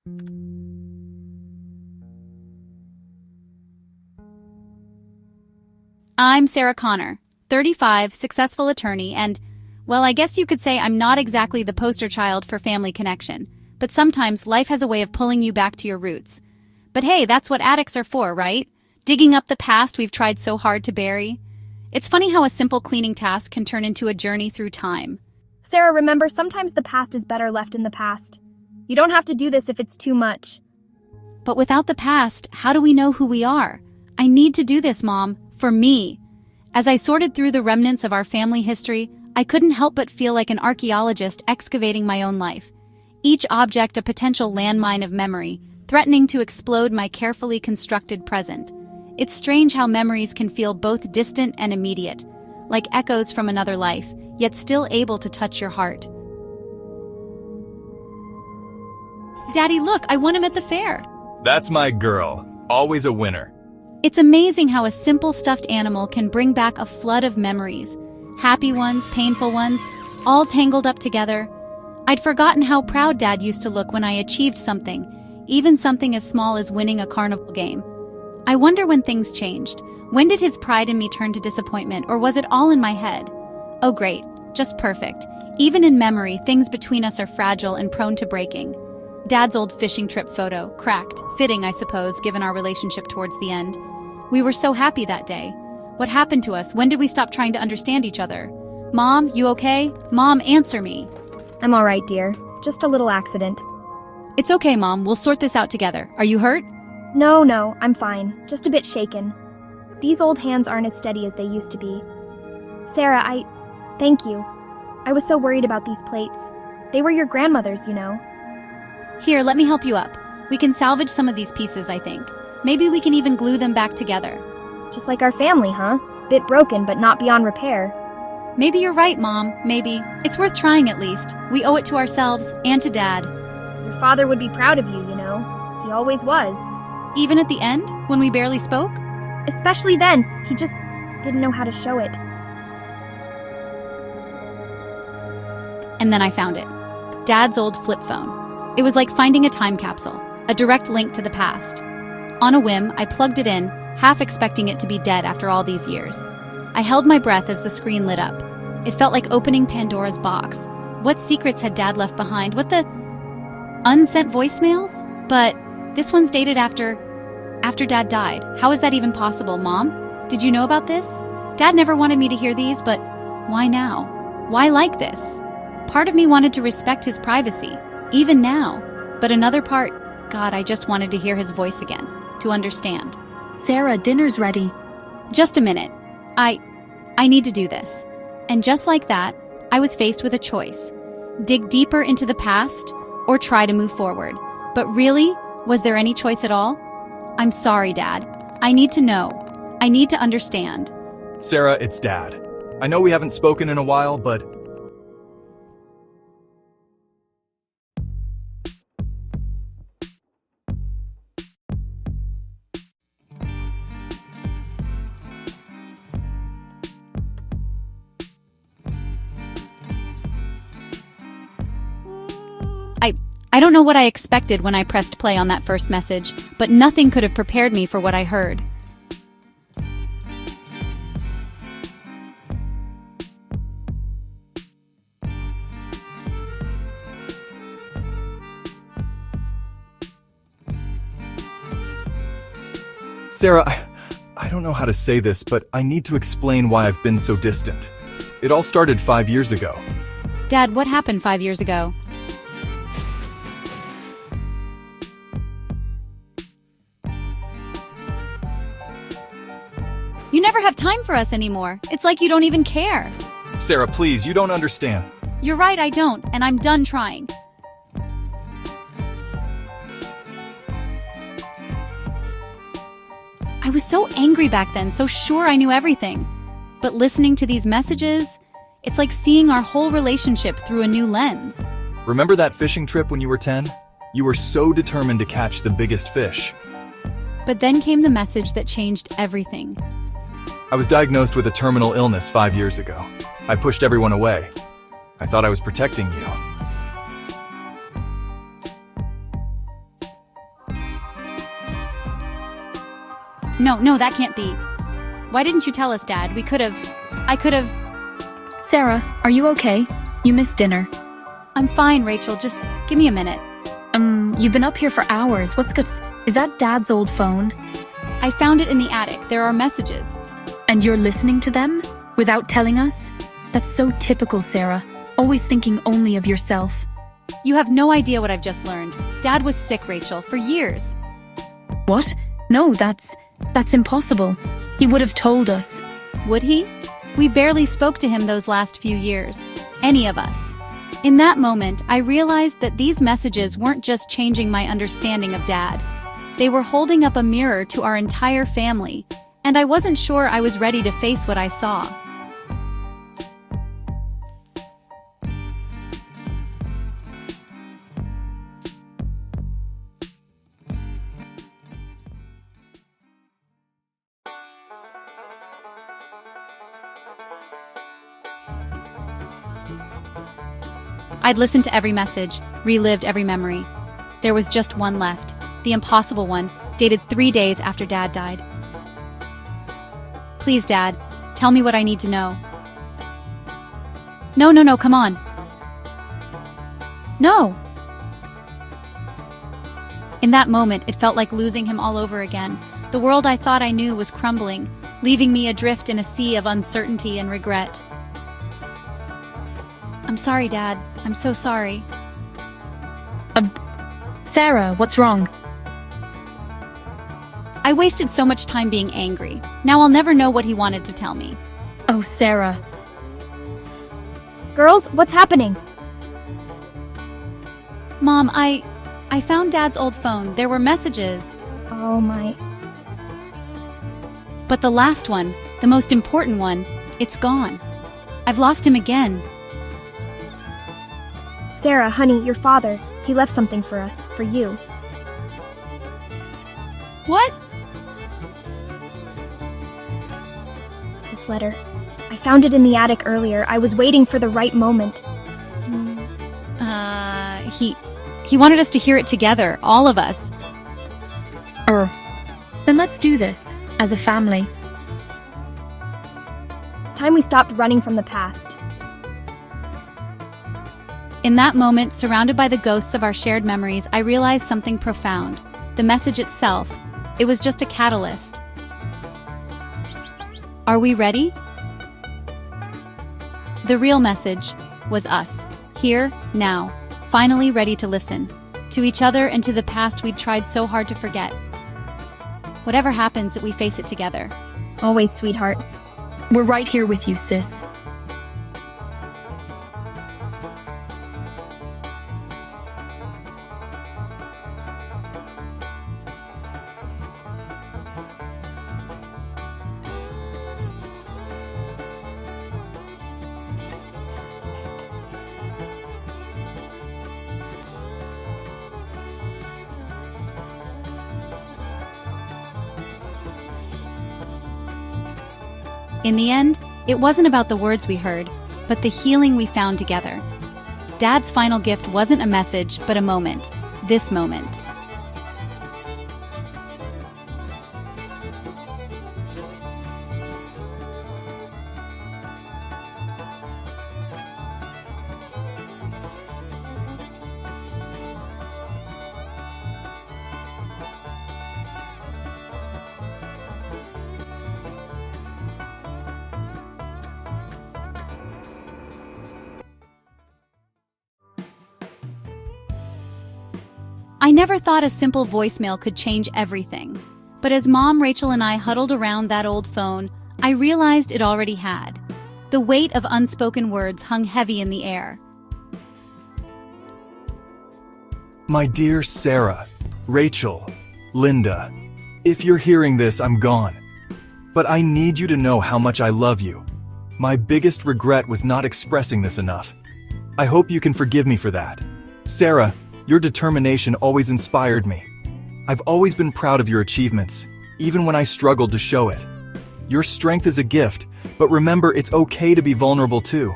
I'm Sarah Connor, 35, successful attorney, and, well, I guess you could say I'm not exactly the poster child for family connection, but sometimes life has a way of pulling you back to your roots. But hey, that's what addicts are for, right? Digging up the past we've tried so hard to bury. It's funny how a simple cleaning task can turn into a journey through time. Sarah, remember, sometimes the past is better left in the past. You don't have to do this if it's too much. But without the past, how do we know who we are? I need to do this, Mom, for me. As I sorted through the remnants of our family history, I couldn't help but feel like an archaeologist excavating my own life. Each object a potential landmine of memory, threatening to explode my carefully constructed present. It's strange how memories can feel both distant and immediate, like echoes from another life, yet still able to touch your heart. Daddy, look, I won him at the fair. That's my girl. Always a winner. It's amazing how a simple stuffed animal can bring back a flood of memories. Happy ones, painful ones, all tangled up together. I'd forgotten how proud Dad used to look when I achieved something, even something as small as winning a carnival game. I wonder when things changed. When did his pride in me turn to disappointment, or was it all in my head? Oh great, just perfect. Even in memory, things between us are fragile and prone to breaking. Dad's old fishing trip photo, cracked, fitting I suppose, given our relationship towards the end. We were so happy that day. What happened to us? When did we stop trying to understand each other? Mom, you okay? Mom, answer me. I'm all right, dear. Just a little accident. It's okay, Mom. We'll sort this out together. Are you hurt? No, I'm fine. Just a bit shaken. These old hands aren't as steady as they used to be. Sarah, thank you. I was so worried about these plates. They were your grandmother's, you know. Here, let me help you up. We can salvage some of these pieces, I think. Maybe we can even glue them back together. Just like our family, huh? Bit broken, but not beyond repair. Maybe you're right, Mom. Maybe. It's worth trying at least. We owe it to ourselves and to Dad. Your father would be proud of you, you know. He always was. Even at the end, when we barely spoke? Especially then. He just didn't know how to show it. And then I found it. Dad's old flip phone. It was like finding a time capsule, a direct link to the past. On a whim, I plugged it in, half expecting it to be dead after all these years. I held my breath as the screen lit up. It felt like opening Pandora's box. What secrets had Dad left behind? What the... unsent voicemails? But this one's dated after Dad died. How is that even possible, Mom? Did you know about this? Dad never wanted me to hear these, but why now? Why like this? Part of me wanted to respect his privacy, even now. But another part, God, I just wanted to hear his voice again, to understand. Sarah, dinner's ready. Just a minute. I need to do this. And just like that, I was faced with a choice. Dig deeper into the past or try to move forward. But really, was there any choice at all? I'm sorry, Dad. I need to know. I need to understand. Sarah, it's Dad. I know we haven't spoken in a while, but... I don't know what I expected when I pressed play on that first message, but nothing could have prepared me for what I heard. Sarah, I don't know how to say this, but I need to explain why I've been so distant. It all started 5 years ago. Dad, what happened 5 years ago? You never have time for us anymore. It's like you don't even care. Sarah, please, you don't understand. You're right, I don't, and I'm done trying. I was so angry back then, so sure I knew everything. But listening to these messages, it's like seeing our whole relationship through a new lens. Remember that fishing trip when you were 10? You were so determined to catch the biggest fish. But then came the message that changed everything. I was diagnosed with a terminal illness 5 years ago. I pushed everyone away. I thought I was protecting you. No, that can't be. Why didn't you tell us, Dad? I could have. Sarah, are you okay? You missed dinner. I'm fine, Rachel. Just give me a minute. You've been up here for hours. What's good? Is that Dad's old phone? I found it in the attic. There are messages. And you're listening to them? Without telling us? That's so typical, Sarah. Always thinking only of yourself. You have no idea what I've just learned. Dad was sick, Rachel, for years. What? No, that's impossible. He would have told us. Would he? We barely spoke to him those last few years. Any of us. In that moment, I realized that these messages weren't just changing my understanding of Dad. They were holding up a mirror to our entire family, and I wasn't sure I was ready to face what I saw. I'd listened to every message, relived every memory. There was just one left, the impossible one, dated 3 days after Dad died. Please, Dad, tell me what I need to know. No, come on. No! In that moment, it felt like losing him all over again. The world I thought I knew was crumbling, leaving me adrift in a sea of uncertainty and regret. I'm sorry, Dad. I'm so sorry. Sarah, what's wrong? I wasted so much time being angry. Now I'll never know what he wanted to tell me. Oh, Sarah. Girls, what's happening? Mom, I found Dad's old phone. There were messages. Oh my... But the last one, the most important one, it's gone. I've lost him again. Sarah, honey, your father, he left something for us, for you. What? This letter. I found it in the attic earlier. I was waiting for the right moment. He wanted us to hear it together, all of us. Then let's do this, as a family. It's time we stopped running from the past. In that moment, surrounded by the ghosts of our shared memories, I realized something profound. The message itself, it was just a catalyst. Are we ready? The real message was us, here, now, finally ready to listen. To each other and to the past we'd tried so hard to forget. Whatever happens, that we face it together. Always, sweetheart. We're right here with you, sis. In the end, it wasn't about the words we heard, but the healing we found together. Dad's final gift wasn't a message, but a moment. This moment. I never thought a simple voicemail could change everything. But as Mom, Rachel, and I huddled around that old phone, I realized it already had. The weight of unspoken words hung heavy in the air. My dear Sarah, Rachel, Linda, if you're hearing this, I'm gone. But I need you to know how much I love you. My biggest regret was not expressing this enough. I hope you can forgive me for that. Sarah, your determination always inspired me. I've always been proud of your achievements, even when I struggled to show it. Your strength is a gift, but remember it's okay to be vulnerable too.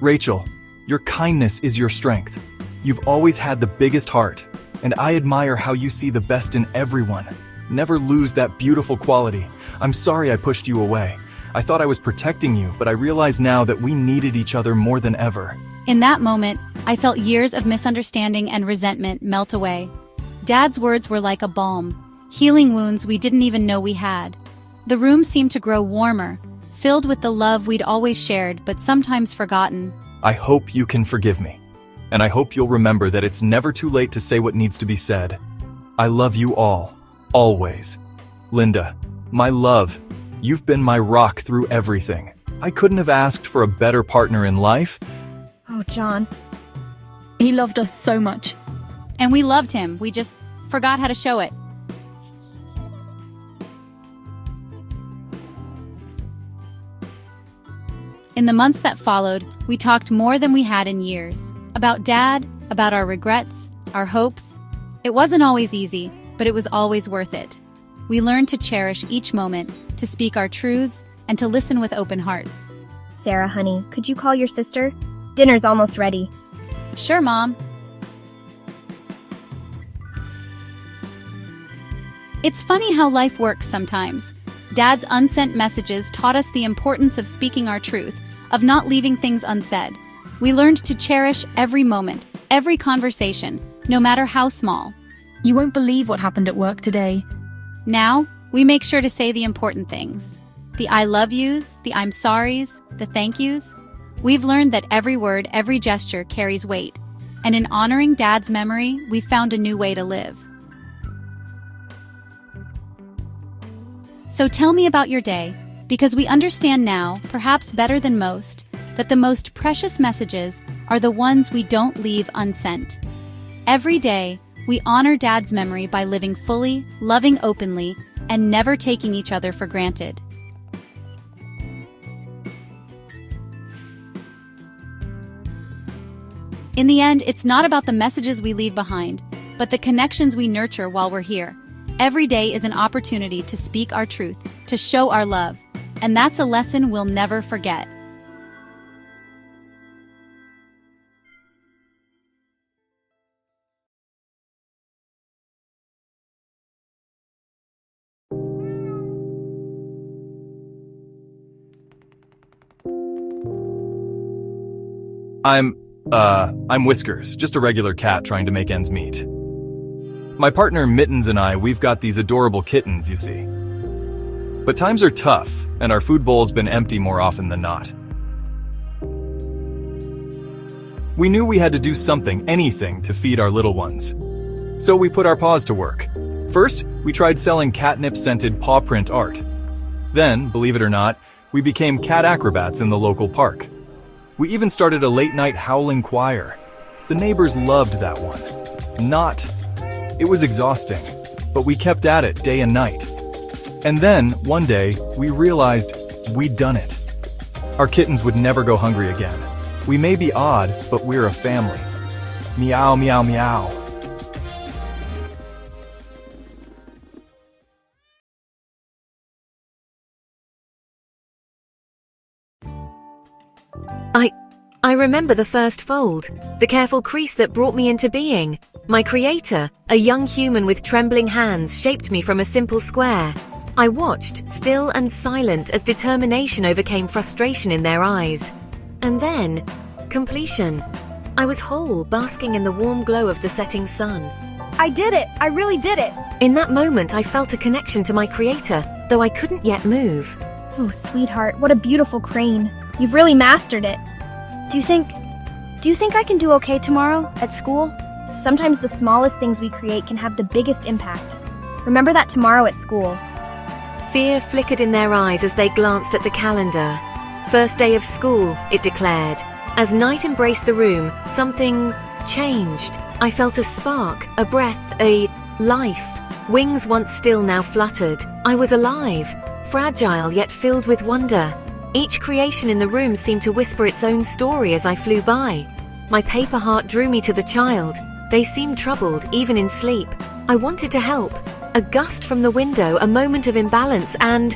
Rachel, your kindness is your strength. You've always had the biggest heart, and I admire how you see the best in everyone. Never lose that beautiful quality. I'm sorry I pushed you away. I thought I was protecting you, but I realize now that we needed each other more than ever. In that moment, I felt years of misunderstanding and resentment melt away. Dad's words were like a balm, healing wounds we didn't even know we had. The room seemed to grow warmer, filled with the love we'd always shared but sometimes forgotten. I hope you can forgive me. And I hope you'll remember that it's never too late to say what needs to be said. I love you all, always. Linda, my love, you've been my rock through everything. I couldn't have asked for a better partner in life. Oh, John. He loved us so much. And we loved him, we just forgot how to show it. In the months that followed, we talked more than we had in years. About Dad, about our regrets, our hopes. It wasn't always easy, but it was always worth it. We learned to cherish each moment, to speak our truths, and to listen with open hearts. Sarah, honey, could you call your sister? Dinner's almost ready. Sure, Mom. It's funny how life works sometimes. Dad's unsent messages taught us the importance of speaking our truth, of not leaving things unsaid. We learned to cherish every moment, every conversation, no matter how small. You won't believe what happened at work today. Now, we make sure to say the important things. The I love yous, the I'm sorries, the thank yous. We've learned that every word, every gesture carries weight. And in honoring Dad's memory, we found a new way to live. So tell me about your day, because we understand now, perhaps better than most, that the most precious messages are the ones we don't leave unsent. Every day, we honor Dad's memory by living fully, loving openly, and never taking each other for granted. In the end, it's not about the messages we leave behind, but the connections we nurture while we're here. Every day is an opportunity to speak our truth, to show our love, and that's a lesson we'll never forget. I'm Whiskers, just a regular cat trying to make ends meet. My partner Mittens and we've got these adorable kittens, you see. But times are tough, and our food bowl's been empty more often than not. We knew we had to do something, anything, to feed our little ones. So we put our paws to work. First, we tried selling catnip-scented paw print art. Then, believe it or not, we became cat acrobats in the local park. We even started a late-night howling choir. The neighbors loved that one. It was exhausting, but we kept at it day and night. And then, one day, we realized we'd done it. Our kittens would never go hungry again. We may be odd, but we're a family. Meow, meow, meow. I remember the first fold, the careful crease that brought me into being. My creator, a young human with trembling hands, shaped me from a simple square. I watched, still and silent, as determination overcame frustration in their eyes. And then, completion. I was whole, basking in the warm glow of the setting sun. I did it! I really did it! In that moment, I felt a connection to my creator, though I couldn't yet move. Oh, sweetheart, what a beautiful crane. You've really mastered it. Do you think I can do okay tomorrow at school? Sometimes the smallest things we create can have the biggest impact. Remember that tomorrow at school. Fear flickered in their eyes as they glanced at the calendar. First day of school, it declared. As night embraced the room, something changed. I felt a spark, a breath, a life. Wings once still now fluttered. I was alive, fragile yet filled with wonder. Each creation in the room seemed to whisper its own story as I flew by. My paper heart drew me to the child. They seemed troubled, even in sleep. I wanted to help. A gust from the window, a moment of imbalance, and...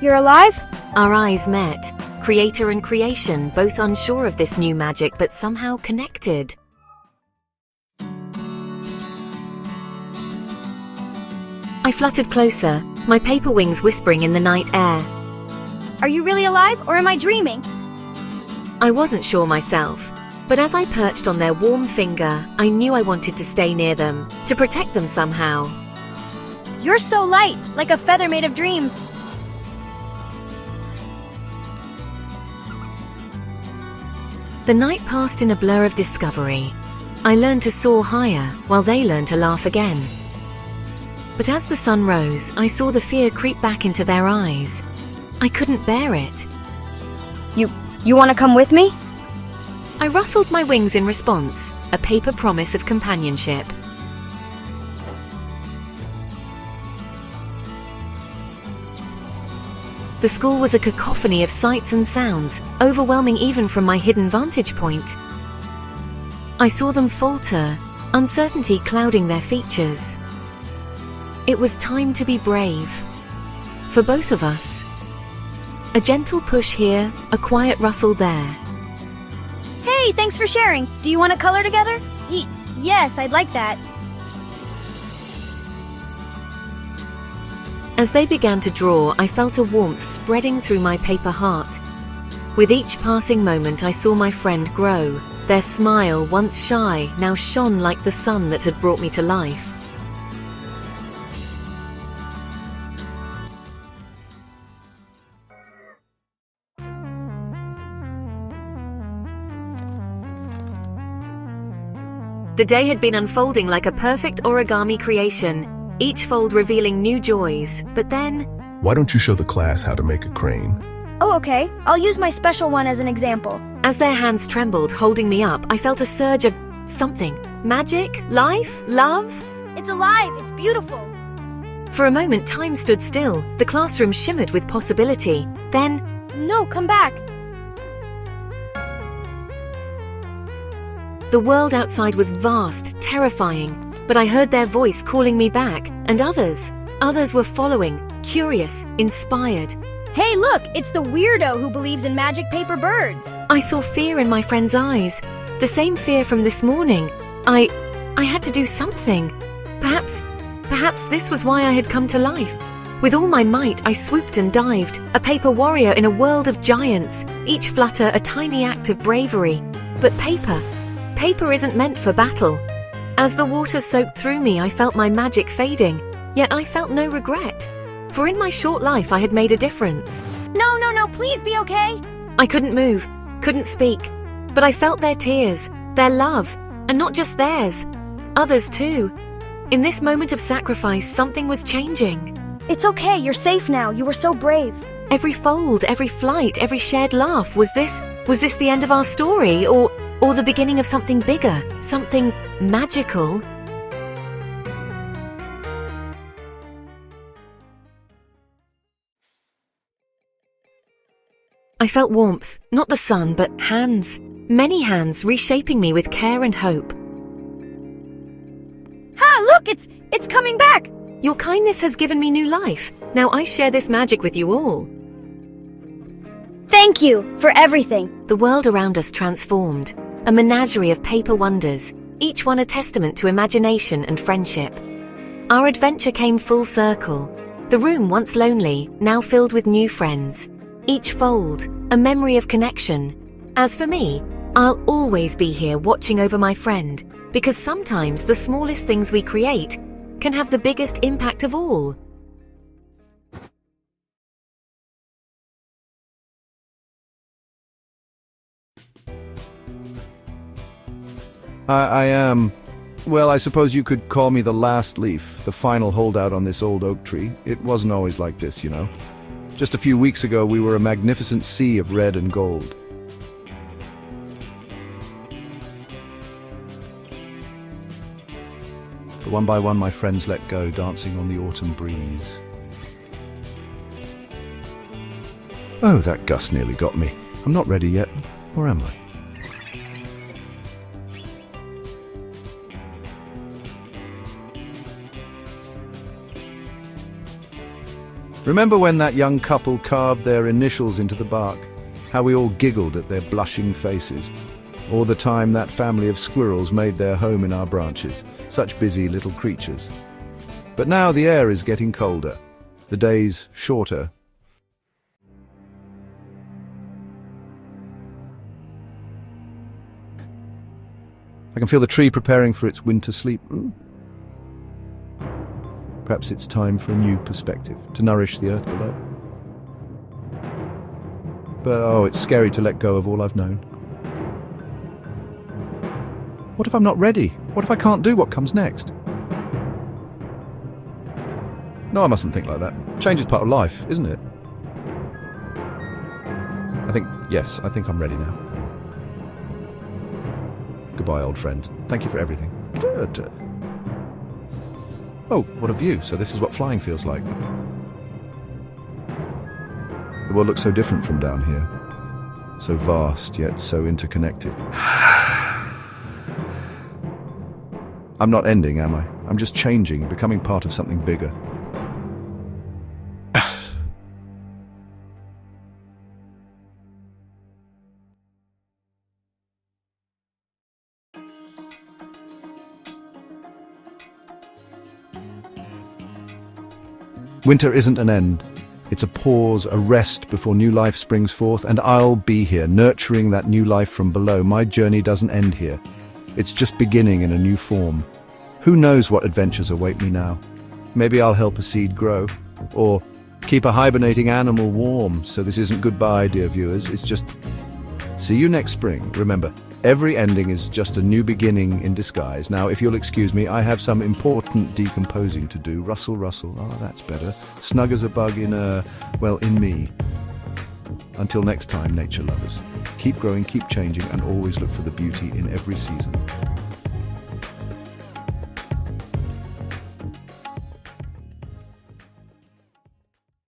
You're alive? Our eyes met. Creator and creation, both unsure of this new magic, but somehow connected. I I fluttered closer, my paper wings whispering in the night air. Are you really alive, or am I dreaming? I wasn't sure myself, but as I perched on their warm finger, I knew I wanted to stay near them, to protect them somehow. You're so light, like a feather made of dreams. The night passed in a blur of discovery. I learned to soar higher, while they learned to laugh again. But as the sun rose, I saw the fear creep back into their eyes. I couldn't bear it. You want to come with me? I rustled my wings in response, a paper promise of companionship. The school was a cacophony of sights and sounds, overwhelming even from my hidden vantage point. I saw them falter, uncertainty clouding their features. It was time to be brave. For both of us. A gentle push here, a quiet rustle there. Hey, thanks for sharing. Do you want to color together? Yes, I'd like that. As they began to draw, I felt a warmth spreading through my paper heart. With each passing moment, I saw my friend grow. Their smile, once shy, now shone like the sun that had brought me to life. The day had been unfolding like a perfect origami creation, each fold revealing new joys, but then... Why don't you show the class how to make a crane? Oh, okay. I'll use my special one as an example. As their hands trembled, holding me up, I felt a surge of something. Magic? Life? Love? It's alive. It's beautiful. For a moment, time stood still. The classroom shimmered with possibility. Then... No, come back. The world outside was vast, terrifying, but I heard their voice calling me back, and others were following, curious, inspired. Hey, look, it's the weirdo who believes in magic paper birds. I saw fear in my friend's eyes, the same fear from this morning. I had to do something. Perhaps this was why I had come to life. With all my might, I swooped and dived, a paper warrior in a world of giants, each flutter a tiny act of bravery. But paper isn't meant for battle. As the water soaked through me, I felt my magic fading, yet I felt no regret. For in my short life, I had made a difference. No, please be okay. I couldn't move, couldn't speak, but I felt their tears, their love, and not just theirs, others too. In this moment of sacrifice, something was changing. It's okay, you're safe now. You were so brave. Every fold, every flight, every shared laugh, was this the end of our story, or the beginning of something bigger, something magical? I felt warmth, not the sun, but hands. Many hands reshaping me with care and hope. Ha, look, it's coming back. Your kindness has given me new life. Now I share this magic with you all. Thank you for everything. The world around us transformed. A menagerie of paper wonders, each one a testament to imagination and friendship. Our adventure came full circle. The room, once lonely, now filled with new friends. Each fold, a memory of connection. As for me, I'll always be here watching over my friend, because sometimes the smallest things we create can have the biggest impact of all. I am... Well, I suppose you could call me the last leaf, the final holdout on this old oak tree. It wasn't always like this, you know. Just a few weeks ago, we were a magnificent sea of red and gold. But one by one, my friends let go, dancing on the autumn breeze. Oh, that gust nearly got me. I'm not ready yet, or am I? Remember when that young couple carved their initials into the bark? How we all giggled at their blushing faces. Or the time that family of squirrels made their home in our branches. Such busy little creatures. But now the air is getting colder, the days shorter. I can feel the tree preparing for its winter sleep. Perhaps it's time for a new perspective, to nourish the earth below. But oh, it's scary to let go of all I've known. What if I'm not ready? What if I can't do what comes next? No, I mustn't think like that. Change is part of life, isn't it? Yes, I think I'm ready now. Goodbye, old friend. Thank you for everything. Oh, what a view. So this is what flying feels like. The world looks so different from down here. So vast, yet so interconnected. I'm not ending, am I? I'm just changing, becoming part of something bigger. Winter isn't an end. It's a pause, a rest before new life springs forth, and I'll be here, nurturing that new life from below. My journey doesn't end here. It's just beginning in a new form. Who knows what adventures await me now? Maybe I'll help a seed grow, or keep a hibernating animal warm. So this isn't goodbye, dear viewers. It's just see you next spring. Remember, every ending is just a new beginning in disguise. Now, if you'll excuse me, I have some important decomposing to do. Rustle, rustle. Oh, that's better. Snug as a bug in me. Until next time, nature lovers. Keep growing, keep changing, and always look for the beauty in every season.